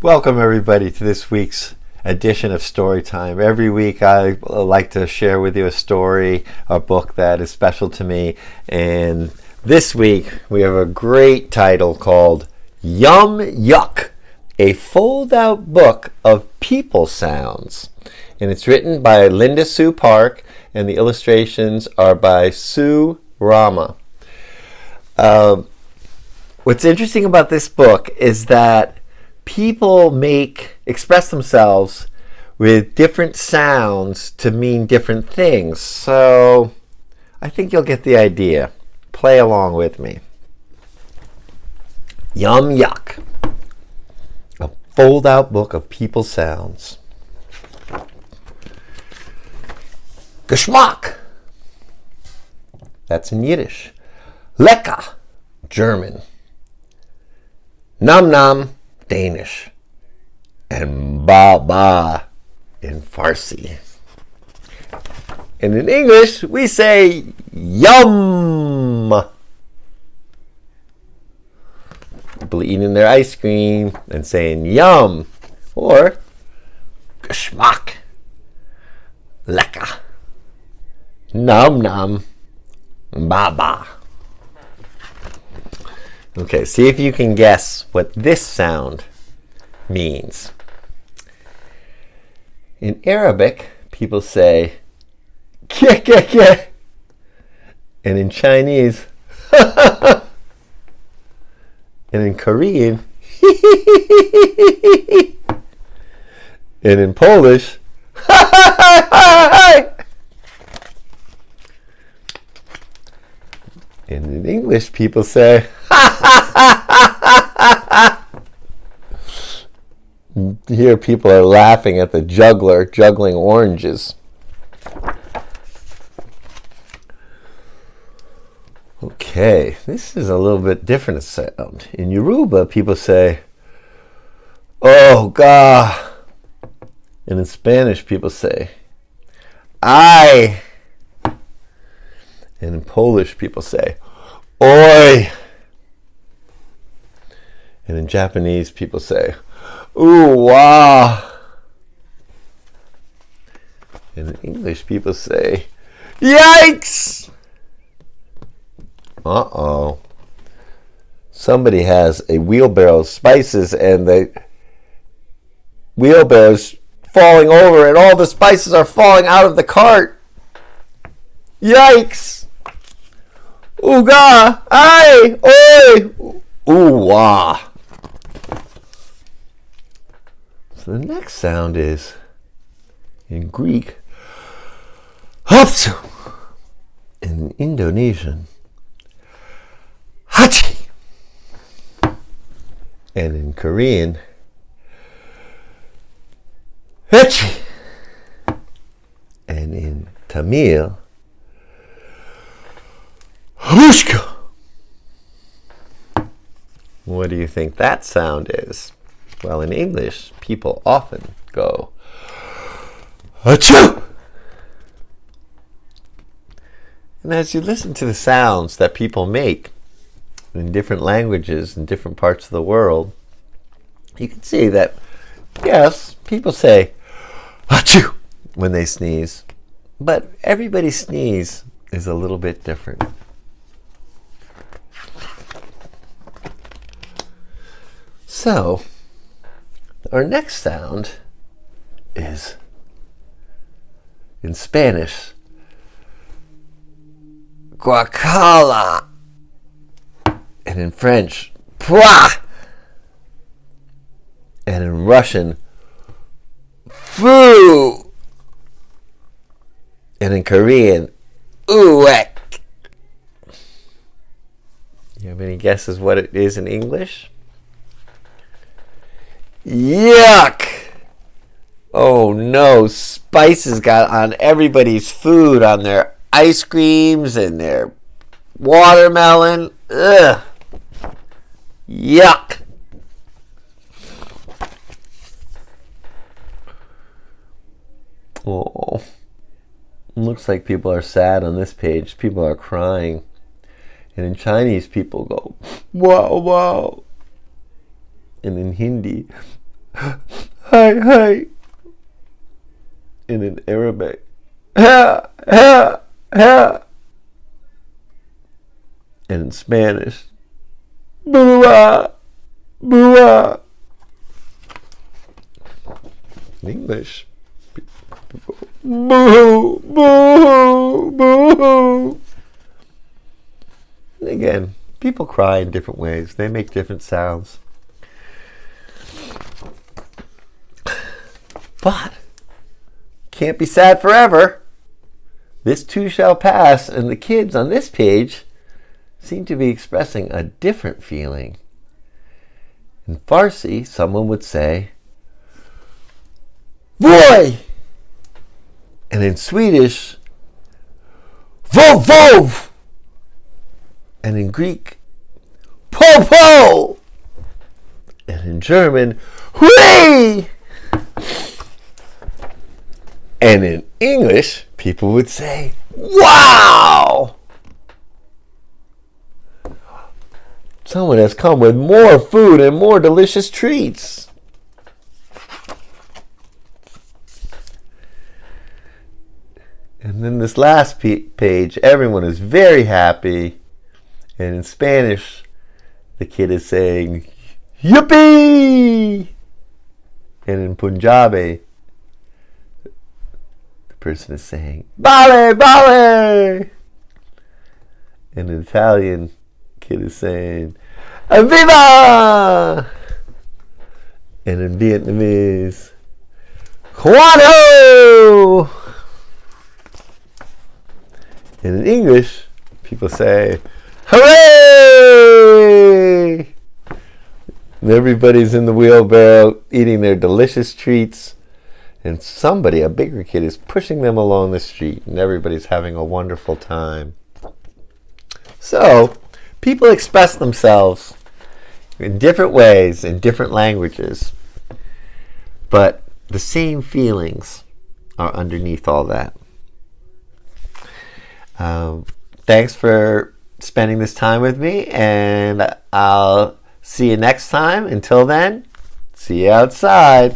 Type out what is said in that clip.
Welcome everybody to this week's edition of Storytime. Every week I like to share with you a story, a book that is special to me. And this week we have a great title called Yuck, a fold-out book of people sounds. And it's written by Linda Sue Park and the illustrations are by Sue Rama. What's interesting about this book is that people express themselves with different sounds to mean different things. So I think you'll get the idea. Play along with me. Yuck. A fold-out book of people sounds. Geschmack. That's in Yiddish. Lecker. German. Nom nom. Danish, and ba in Farsi. And in English, we say yum. People eating their ice cream and saying yum, or Geschmack, lecker, nom nom, ba. Okay, see if you can guess what this sound means. In Arabic, people say keh keh keh, and in Chinese, and in Korean, and in Polish, and in English, people say here people are laughing at the juggler juggling oranges. Okay, this is a little bit different sound. In Yoruba, people say, oh, God. And in Spanish, people say, ay. And in Polish, people say, oi. And in Japanese, people say, ooh, wow. And in English, people say, yikes. Uh-oh. Somebody has a wheelbarrow of spices and the wheelbarrow's falling over and all the spices are falling out of the cart. Yikes. Ooga, ay, oi, ooh, wah. So the next sound is, in Greek, hapsu. In Indonesian, hachi. And in Korean, hechi. And in Tamil, hushka. What do you think that sound is? Well, in English, people often go, achoo! And as you listen to the sounds that people make in different languages in different parts of the world, you can see that, yes, people say, achoo, when they sneeze. But everybody's sneeze is a little bit different. So, our next sound is in Spanish, guacala, and in French, pouah, and in Russian, foo, and in Korean, uek. You have any guesses what it is in English? Yuck! Oh no, spices got on everybody's food, on their ice creams and their watermelon. Ugh! Yuck! Oh, looks like people are sad on this page. People are crying. And in Chinese, people go, wow, wow. And in Hindi, hi, hi. And in Arabic, ha, ha, ha. And in Spanish, boo-ah, boo-ah. In English, boo, boo, boo. And again, people cry in different ways. They make different sounds. But can't be sad forever. This too shall pass. And the kids on this page seem to be expressing a different feeling. In Farsi, someone would say, Voy! And in Swedish, Vov Vov! And in Greek, Po Po! And in German, Hui! And in English, people would say, Wow! Someone has come with more food and more delicious treats. And then this last page, everyone is very happy. And in Spanish, the kid is saying, Yippee! And in Punjabi, the person is saying, Bale, Bale! And in Italian, the kid is saying, Viva! And in Vietnamese, Juano! And in English, people say, Hooray! And everybody's in the wheelbarrow eating their delicious treats. And somebody, a bigger kid, is pushing them along the street. And everybody's having a wonderful time. So, people express themselves in different ways, in different languages. But the same feelings are underneath all that. Thanks for spending this time with me, and I'll see you next time. Until then, see you outside.